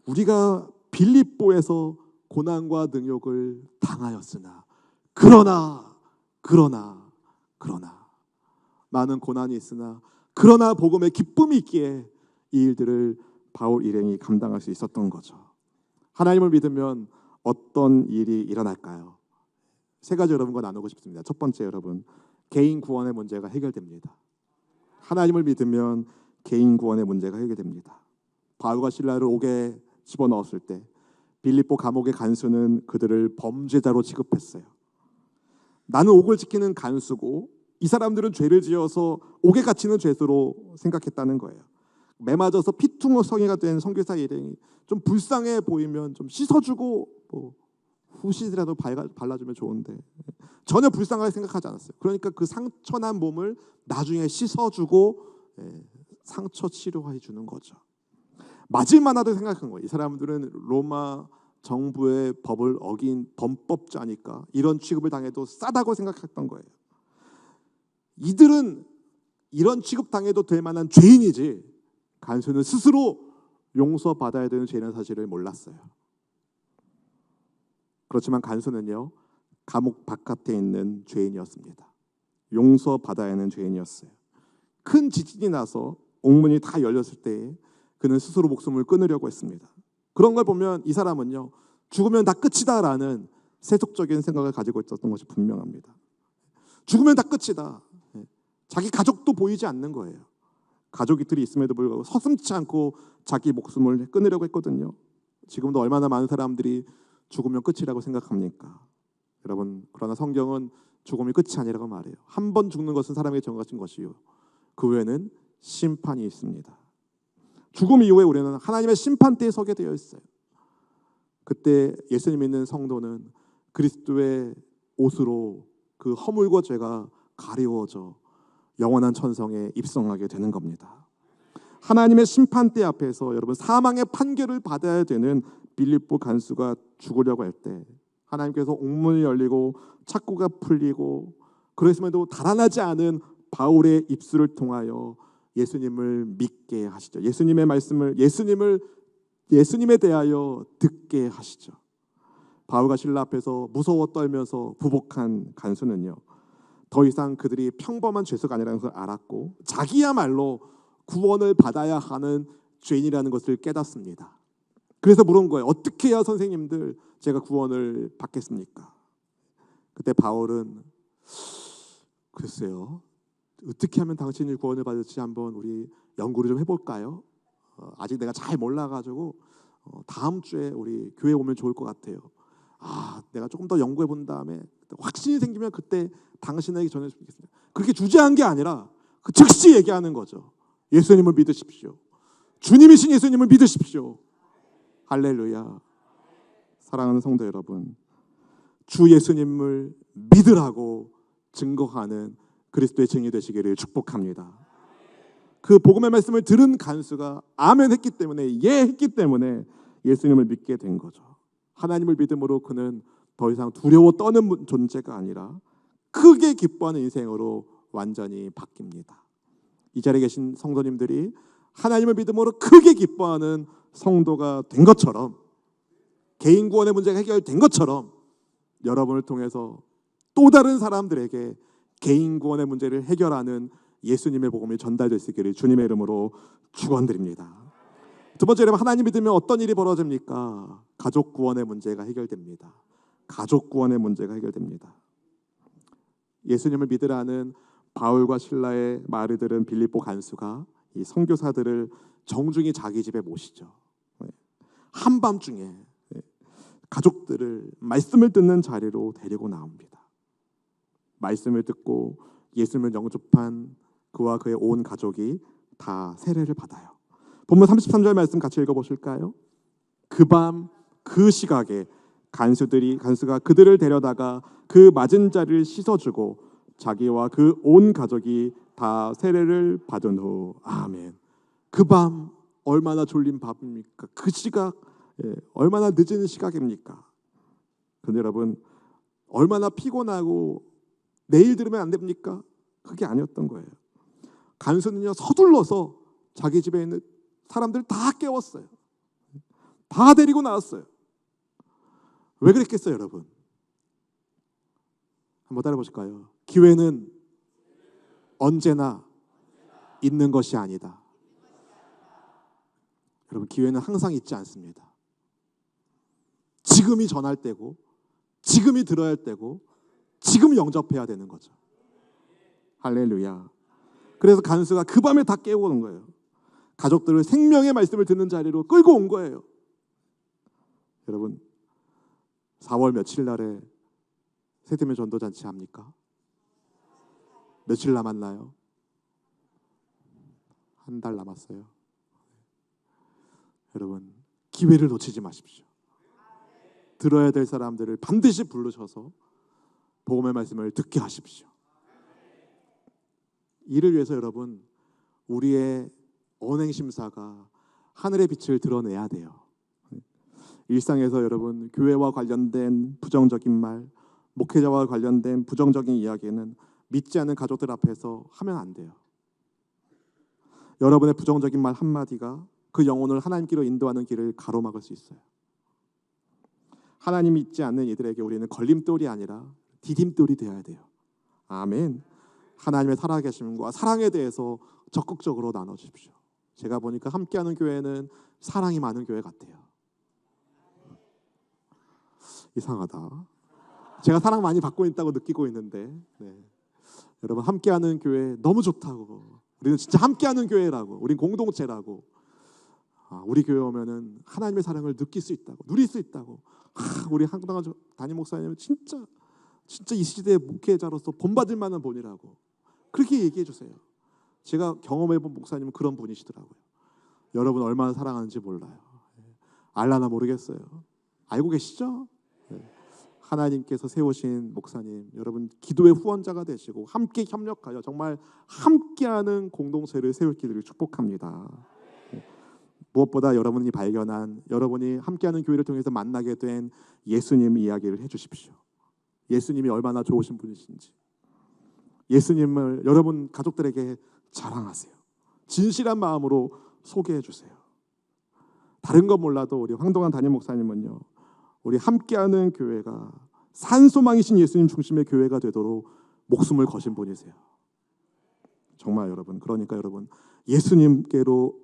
우리가 빌립보에서 고난과 능욕을 당하였으나, 그러나 많은 고난이 있으나 그러나 복음의 기쁨이 있기에 이 일들을 바울 일행이 감당할 수 있었던 거죠. 하나님을 믿으면 어떤 일이 일어날까요? 세 가지 여러분과 나누고 싶습니다. 첫 번째, 여러분, 개인 구원의 문제가 해결됩니다. 하나님을 믿으면 개인 구원의 문제가 해결됩니다. 바울과 실라를 옥에 집어넣었을 때 빌립보 감옥의 간수는 그들을 범죄자로 취급했어요. 나는 옥을 지키는 간수고 이 사람들은 죄를 지어서 옥에 갇히는 죄수로 생각했다는 거예요. 매맞아서 피투성이가 된 선교사 일행이 좀 불쌍해 보이면 좀 씻어주고 후시라도 발라주면 좋은데 전혀 불쌍하게 생각하지 않았어요. 그러니까 그 상처난 몸을 나중에 씻어주고 상처 치료해 주는 거죠. 맞을 만하다고 생각한 거예요. 이 사람들은 로마 정부의 법을 어긴 범법자니까 이런 취급을 당해도 싸다고 생각했던 거예요. 이들은 이런 취급당해도 될 만한 죄인이지 간수는 스스로 용서받아야 되는 죄인의 사실을 몰랐어요. 그렇지만 간수는요 감옥 바깥에 있는 죄인이었습니다. 용서받아야 하는 죄인이었어요. 큰 지진이 나서 옥문이 다 열렸을 때 그는 스스로 목숨을 끊으려고 했습니다. 그런 걸 보면 이 사람은요 죽으면 다 끝이다라는 세속적인 생각을 가지고 있었던 것이 분명합니다. 죽으면 다 끝이다. 자기 가족도 보이지 않는 거예요. 가족이들이 있음에도 불구하고 서슴지 않고 자기 목숨을 끊으려고 했거든요. 지금도 얼마나 많은 사람들이 죽으면 끝이라고 생각합니까? 여러분, 그러나 성경은 죽음이 끝이 아니라고 말해요. 한 번 죽는 것은 사람에게 정해진 것이요 그 후에는 심판이 있습니다. 죽음 이후에 우리는 하나님의 심판대에 서게 되어 있어요. 그때 예수님 믿는 성도는 그리스도의 옷으로 그 허물과 죄가 가리워져 영원한 천성에 입성하게 되는 겁니다. 하나님의 심판대 앞에서 여러분 사망의 판결을 받아야 되는 빌립보 간수가 죽으려고 할 때 하나님께서 옥문이 열리고 착고가 풀리고 그랬음에도 달아나지 않은 바울의 입술을 통하여 예수님을 믿게 하시죠. 예수님의 말씀을 예수님에 대하여 듣게 하시죠. 바울과 실라 앞에서 무서워 떨면서 부복한 간수는요 더 이상 그들이 평범한 죄수가 아니라는 것을 알았고 자기야말로 구원을 받아야 하는 죄인이라는 것을 깨닫습니다. 그래서 물은 거예요. 어떻게 해야 선생님들 제가 구원을 받겠습니까? 그때 바울은 글쎄요 어떻게 하면 당신이 구원을 받을지 한번 우리 연구를 좀 해볼까요? 아직 내가 잘 몰라가지고 다음 주에 우리 교회 오면 좋을 것 같아요. 내가 조금 더 연구해 본 다음에 확신이 생기면 그때 당신에게 전해주겠습니다. 그렇게 주저한 게 아니라 그 즉시 얘기하는 거죠. 예수님을 믿으십시오. 주님이신 예수님을 믿으십시오. 할렐루야. 사랑하는 성도 여러분, 주 예수님을 믿으라고 증거하는 그리스도의 증인이 되시기를 축복합니다. 그 복음의 말씀을 들은 간수가 아멘 했기 때문에 했기 때문에 예수님을 믿게 된 거죠. 하나님을 믿음으로 그는 더 이상 두려워 떠는 존재가 아니라 크게 기뻐하는 인생으로 완전히 바뀝니다. 이 자리에 계신 성도님들이 하나님을 믿음으로 크게 기뻐하는 성도가 된 것처럼 개인 구원의 문제가 해결된 것처럼 여러분을 통해서 또 다른 사람들에게 개인 구원의 문제를 해결하는 예수님의 복음이 전달될 수 있기를 주님의 이름으로 축원드립니다. 두 번째, 여러분, 하나님 믿으면 어떤 일이 벌어집니까? 가족 구원의 문제가 해결됩니다. 가족 구원의 문제가 해결됩니다. 예수님을 믿으라는 바울과 실라의 말을 들은 빌립보 간수가 이 선교사들을 정중히 자기 집에 모시죠. 한밤중에 가족들을 말씀을 듣는 자리로 데리고 나옵니다. 말씀을 듣고 예수님을 영접한 그와 그의 온 가족이 다 세례를 받아요. 본문 33절 말씀 같이 읽어보실까요? 그 밤 그 시각에 간수가 그들을 데려다가 그 맞은 자를 씻어주고 자기와 그 온 가족이 다 세례를 받은 후. 아멘. 그 밤 얼마나 졸린 밤입니까? 그 시각 얼마나 늦은 시각입니까? 그런데 여러분, 얼마나 피곤하고 내일 들으면 안 됩니까? 그게 아니었던 거예요. 간수는요, 서둘러서 자기 집에 있는 사람들 다 깨웠어요. 다 데리고 나왔어요. 왜 그랬겠어요, 여러분? 한번 따라 보실까요? 기회는 언제나 있는 것이 아니다. 여러분, 기회는 항상 있지 않습니다. 지금이 전할 때고, 지금이 들어야 할 때고, 지금 영접해야 되는 거죠. 할렐루야. 그래서 간수가 그 밤에 다 깨우고 온 거예요. 가족들을 생명의 말씀을 듣는 자리로 끌고 온 거예요. 여러분, 4월 며칠 날에 세대면 전도잔치 합니까? 며칠 남았나요? 한 달 남았어요. 여러분, 기회를 놓치지 마십시오. 들어야 될 사람들을 반드시 부르셔서 복음의 말씀을 듣게 하십시오. 이를 위해서 여러분, 우리의 언행심사가 하늘의 빛을 드러내야 돼요. 일상에서 여러분, 교회와 관련된 부정적인 말, 목회자와 관련된 부정적인 이야기는 믿지 않는 가족들 앞에서 하면 안 돼요. 여러분의 부정적인 말 한마디가 그 영혼을 하나님께로 인도하는 길을 가로막을 수 있어요. 하나님 믿지 않는 이들에게 우리는 걸림돌이 아니라 디딤돌이 되어야 돼요. 아멘. 하나님의 살아계심과 사랑에 대해서 적극적으로 나눠주십시오. 제가 보니까 함께하는 교회는 사랑이 많은 교회 같아요. 이상하다. 제가 사랑 많이 받고 있다고 느끼고 있는데, 여러분, 함께하는 교회 너무 좋다고. 우리는 진짜 함께하는 교회라고. 우린 공동체라고. 우리 교회 오면은 하나님의 사랑을 느낄 수 있다고, 누릴 수 있다고. 우리 한동안 담임 목사님은 진짜 이 시대의 목회자로서 본받을 만한 분이라고 그렇게 얘기해 주세요. 제가 경험해본 목사님은 그런 분이시더라고요. 여러분 얼마나 사랑하는지 몰라요. 알라나 모르겠어요. 알고 계시죠? 하나님께서 세우신 목사님, 여러분 기도의 후원자가 되시고 함께 협력하여 정말 함께하는 공동체를 세울 길을 축복합니다. 무엇보다 여러분이 발견한, 여러분이 함께하는 교회를 통해서 만나게 된 예수님 이야기를 해주십시오. 예수님이 얼마나 좋으신 분이신지, 예수님을 여러분 가족들에게 자랑하세요. 진실한 마음으로 소개해 주세요. 다른 건 몰라도 우리 황동환 담임 목사님은요, 우리 함께하는 교회가 산소망이신 예수님 중심의 교회가 되도록 목숨을 거신 분이세요. 정말 여러분, 그러니까 여러분, 예수님께로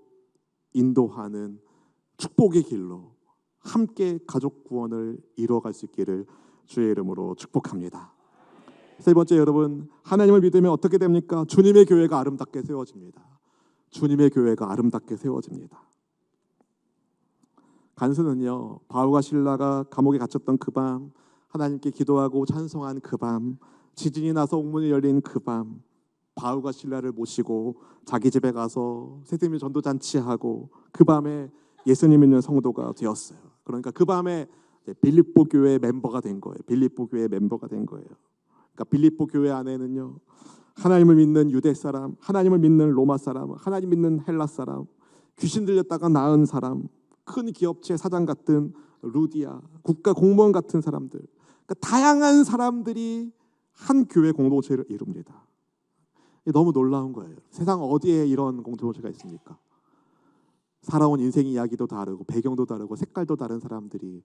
인도하는 축복의 길로 함께 가족 구원을 이루어갈 수 있기를 주의 이름으로 축복합니다. 세 번째, 여러분, 하나님을 믿으면 어떻게 됩니까? 주님의 교회가 아름답게 세워집니다. 주님의 교회가 아름답게 세워집니다. 간수는요, 바울과 실라가 감옥에 갇혔던 그 밤, 하나님께 기도하고 찬송한 그 밤, 지진이 나서 옥문이 열린 그 밤, 바울과 실라를 모시고 자기 집에 가서 세대민 전도잔치하고 그 밤에 예수님 믿는 성도가 되었어요. 그러니까 그 밤에 빌립보 교회 멤버가 된 거예요. 빌립보 교회 멤버가 된 거예요. 그러니까 빌립보 교회 안에는요, 하나님을 믿는 유대 사람, 하나님을 믿는 로마 사람, 하나님 믿는 헬라 사람, 귀신 들렸다가 나은 사람, 큰 기업체 사장 같은 루디아, 국가 공무원 같은 사람들, 그러니까 다양한 사람들이 한 교회 공동체를 이룹니다. 너무 놀라운 거예요. 세상 어디에 이런 공동체가 있습니까? 살아온 인생 이야기도 다르고 배경도 다르고 색깔도 다른 사람들이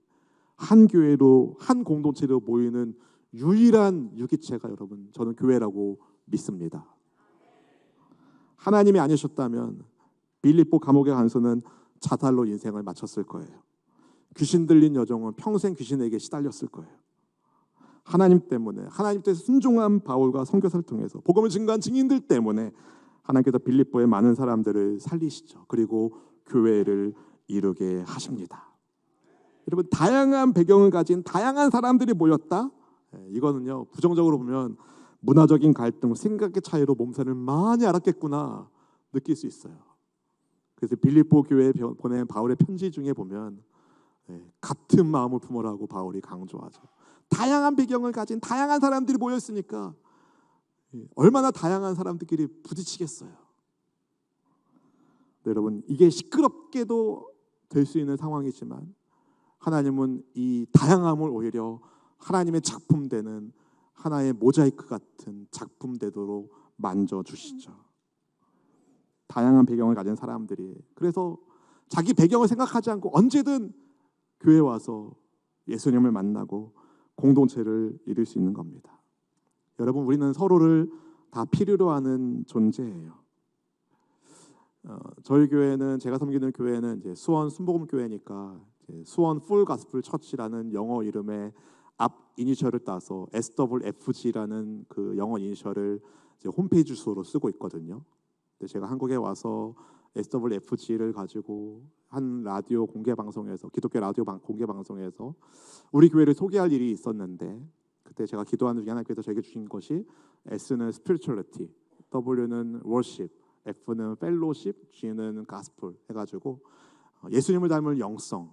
한 교회로, 한 공동체로 모이는 유일한 유기체가 여러분, 저는 교회라고 믿습니다. 하나님이 아니셨다면 빌립보 감옥의 간수는 자살로 인생을 마쳤을 거예요. 귀신 들린 여종은 평생 귀신에게 시달렸을 거예요. 하나님 때문에, 하나님께 순종한 바울과 선교사를 통해서 복음을 증거한 증인들 때문에 하나님께서 빌립보의 많은 사람들을 살리시죠. 그리고 교회를 이루게 하십니다. 여러분, 다양한 배경을 가진 다양한 사람들이 모였다. 이거는요, 부정적으로 보면 문화적인 갈등, 생각의 차이로 몸살을 많이 앓았겠구나 느낄 수 있어요. 그래서 빌립보 교회에 보낸 바울의 편지 중에 보면 같은 마음을 품으라고 바울이 강조하죠. 다양한 배경을 가진 다양한 사람들이 모여 있으니까 얼마나 다양한 사람들끼리 부딪히겠어요. 네, 여러분, 이게 시끄럽게도 될 수 있는 상황이지만 하나님은 이 다양함을 오히려 하나님의 작품 되는 하나의 모자이크 같은 작품 되도록 만져주시죠. 다양한 배경을 가진 사람들이, 그래서 자기 배경을 생각하지 않고 언제든 교회에 와서 예수님을 만나고 공동체를 이룰 수 있는 겁니다. 여러분, 우리는 서로를 다 필요로 하는 존재예요. 저희 교회는, 제가 섬기는 교회는 이제 수원 순복음 교회니까 수원 풀 가스플 처치라는 영어 이름의 앞 이니셜을 따서 SWFG라는 그 영어 이니셜을 이제 홈페이지 주소로 쓰고 있거든요. 근데 제가 한국에 와서 SWFG를 가지고 한 라디오 공개 방송에서, 기독교 라디오 공개 방송에서 우리 교회를 소개할 일이 있었는데, 그때 제가 기도하는 중에 하나님께서 저에게 주신 것이 S는 spirituality, W는 worship, F는 fellowship, G는 gospel 해가지고 예수님을 닮은 영성,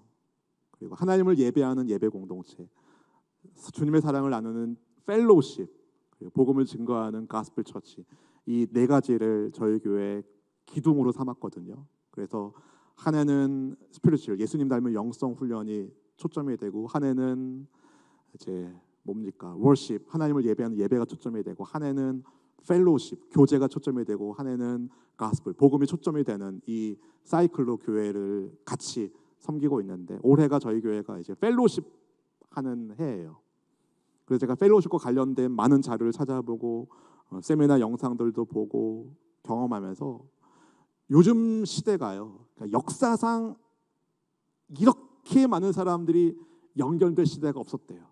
그리고 하나님을 예배하는 예배 공동체, 주님의 사랑을 나누는 fellowship, 그리고 복음을 증거하는 gospel 처치, 이 네 가지를 저희 교회 기둥으로 삼았거든요. 그래서 한 해는 스피리추얼, 예수님 닮은 영성 훈련이 초점이 되고, 한 해는 이제 뭡니까? 워십, 하나님을 예배하는 예배가 초점이 되고, 한 해는 펠로우십, 교제가 초점이 되고, 한 해는 가스펠, 복음이 초점이 되는 이 사이클로 교회를 같이 섬기고 있는데, 올해가 저희 교회가 이제 펠로우십 하는 해예요. 그래서 제가 펠로우십과 관련된 많은 자료를 찾아보고 세미나 영상들도 보고 경험하면서 요즘 시대가요, 그러니까 역사상 이렇게 많은 사람들이 연결될 시대가 없었대요.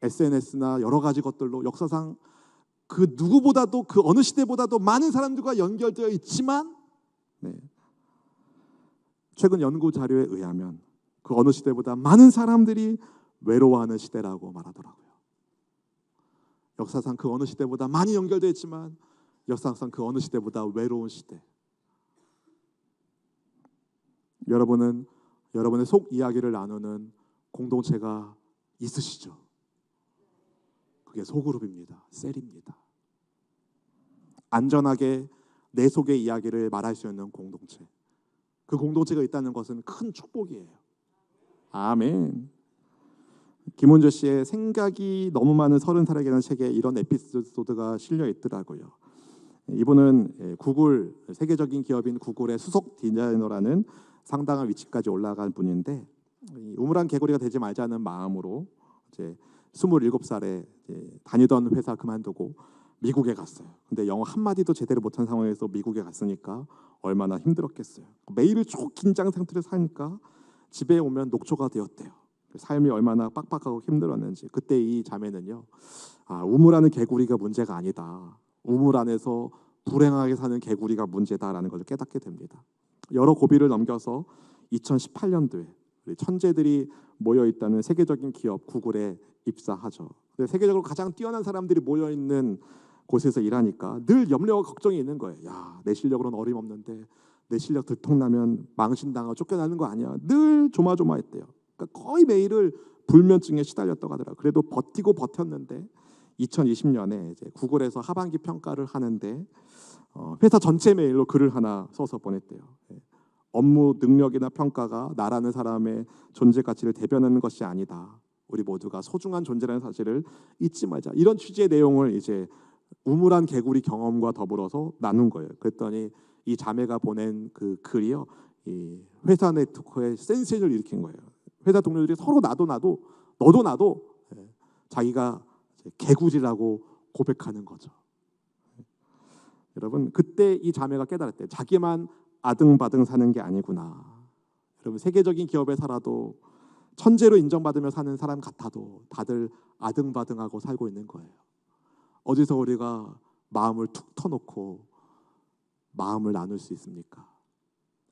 SNS나 여러 가지 것들로 역사상 그 누구보다도, 그 어느 시대보다도 많은 사람들과 연결되어 있지만, 최근 연구 자료에 의하면 그 어느 시대보다 많은 사람들이 외로워하는 시대라고 말하더라고요. 역사상 그 어느 시대보다 많이 연결되어 있지만 역사상 그 어느 시대보다 외로운 시대. 여러분은 여러분의 속 이야기를 나누는 공동체가 있으시죠? 그게 소그룹입니다. 셀입니다. 안전하게 내 속의 이야기를 말할 수 있는 공동체. 그 공동체가 있다는 것은 큰 축복이에요. 아멘. 김원조 씨의 생각이 너무 많은 30살에게라는 책에 이런 에피소드가 실려 있더라고요. 이분은 구글, 세계적인 기업인 구글의 수석 디자이너라는 상당한 위치까지 올라간 분인데, 우물한 개구리가 되지 말자는 마음으로 이제 27살에 다니던 회사 그만두고 미국에 갔어요. 근데 영어 한마디도 제대로 못한 상황에서 미국에 갔으니까 얼마나 힘들었겠어요. 매일 초긴장 상태로 사니까 집에 오면 녹초가 되었대요. 삶이 얼마나 빡빡하고 힘들었는지. 그때 이 자매는요, 우물하는 개구리가 문제가 아니다, 우물 안에서 불행하게 사는 개구리가 문제다라는 것을 깨닫게 됩니다. 여러 고비를 넘겨서 2018년도에 우리 천재들이 모여있다는 세계적인 기업 구글에 입사하죠. 세계적으로 가장 뛰어난 사람들이 모여있는 곳에서 일하니까 늘 염려와 걱정이 있는 거예요. 야, 내 실력으로는 어림없는데 내 실력 들통나면 망신당하고 쫓겨나는 거 아니야. 늘 조마조마했대요. 그러니까 거의 매일을 불면증에 시달렸다고 하더라고요. 그래도 버티고 버텼는데 2020년에 이제 구글에서 하반기 평가를 하는데 회사 전체 메일로 글을 하나 써서 보냈대요. 업무 능력이나 평가가 나라는 사람의 존재 가치를 대변하는 것이 아니다. 우리 모두가 소중한 존재라는 사실을 잊지 말자. 이런 취지의 내용을 이제 우물한 개구리 경험과 더불어서 나눈 거예요. 그랬더니 이 자매가 보낸 그 글이요, 이 회사 네트워크에 센세이션을 일으킨 거예요. 회사 동료들이 서로 너도 나도 자기가 개구리라고 고백하는 거죠. 여러분, 그때 이 자매가 깨달았대요. 자기만 아등바등 사는 게 아니구나. 여러분, 세계적인 기업에 살아도 천재로 인정받으며 사는 사람 같아도 다들 아등바등하고 살고 있는 거예요. 어디서 우리가 마음을 툭 터놓고 마음을 나눌 수 있습니까?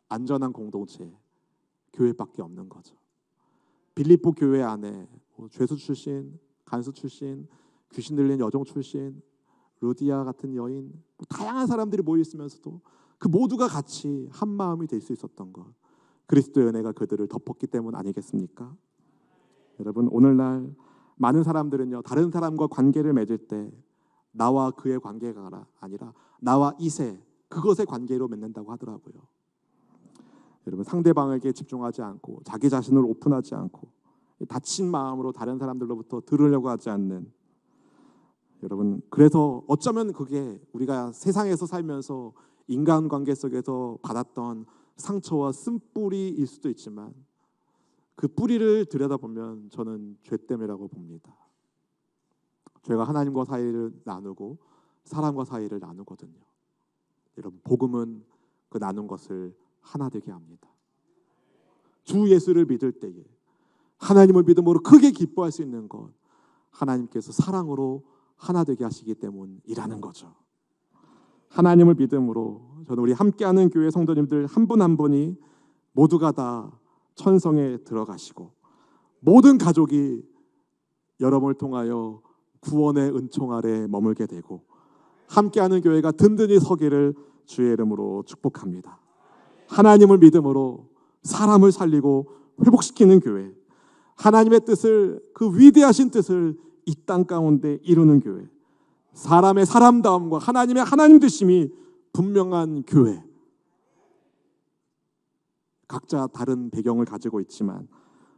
안전한 공동체, 교회밖에 없는 거죠. 빌립보 교회 안에 죄수 출신, 간수 출신, 귀신 들린 여종 출신, 루디아 같은 여인, 다양한 사람들이 모여 있으면서도 그 모두가 같이 한 마음이 될 수 있었던 것, 그리스도의 은혜가 그들을 덮었기 때문 아니겠습니까? 여러분, 오늘날 많은 사람들은요, 다른 사람과 관계를 맺을 때 나와 그의 관계가 아니라 나와 이세, 그것의 관계로 맺는다고 하더라고요. 여러분, 상대방에게 집중하지 않고 자기 자신을 오픈하지 않고 닫힌 마음으로 다른 사람들로부터 들으려고 하지 않는, 여러분, 그래서 어쩌면 그게 우리가 세상에서 살면서 인간관계 속에서 받았던 상처와 쓴뿌리일 수도 있지만 그 뿌리를 들여다보면 저는 죄 때문이라고 봅니다. 죄가 하나님과 사이를 나누고 사람과 사이를 나누거든요. 여러분, 복음은 그 나눈 것을 하나 되게 합니다. 주 예수를 믿을 때에 하나님을 믿음으로 크게 기뻐할 수 있는 것, 하나님께서 사랑으로 하나 되게 하시기 때문이라는 거죠. 하나님을 믿음으로 저는 우리 함께하는 교회 성도님들 한 분 한 분이 모두가 다 천성에 들어가시고 모든 가족이 여러분을 통하여 구원의 은총 아래 머물게 되고 함께하는 교회가 든든히 서기를 주의 이름으로 축복합니다. 하나님을 믿음으로 사람을 살리고 회복시키는 교회, 하나님의 뜻을, 그 위대하신 뜻을 이 땅 가운데 이루는 교회, 사람의 사람다움과 하나님의 하나님 되심이 분명한 교회, 각자 다른 배경을 가지고 있지만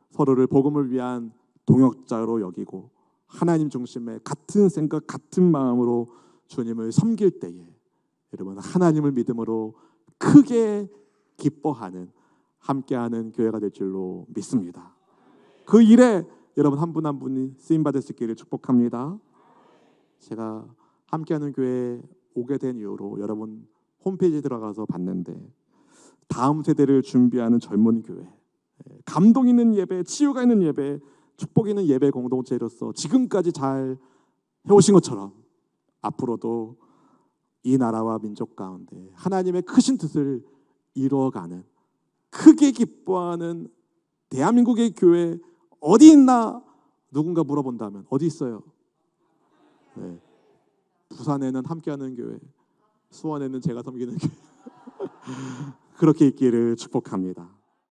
서로를 복음을 위한 동역자로 여기고 하나님 중심의 같은 생각, 같은 마음으로 주님을 섬길 때에 여러분, 하나님을 믿음으로 크게 기뻐하는 함께하는 교회가 될 줄로 믿습니다. 그 일에 여러분 한 분 한 분이 쓰임받을 수 있기를 축복합니다. 제가 함께하는 교회에 오게 된 이후로 여러분 홈페이지에 들어가서 봤는데 다음 세대를 준비하는 젊은 교회, 감동 있는 예배, 치유가 있는 예배, 축복 있는 예배 공동체로서 지금까지 잘 해오신 것처럼 앞으로도 이 나라와 민족 가운데 하나님의 크신 뜻을 이루어가는, 크게 기뻐하는 대한민국의 교회 어디 있나 누군가 물어본다면 어디 있어요? 네. 부산에는 함께하는 교회, 수원에는 제가 섬기는 교회 그렇게 있기를 축복합니다.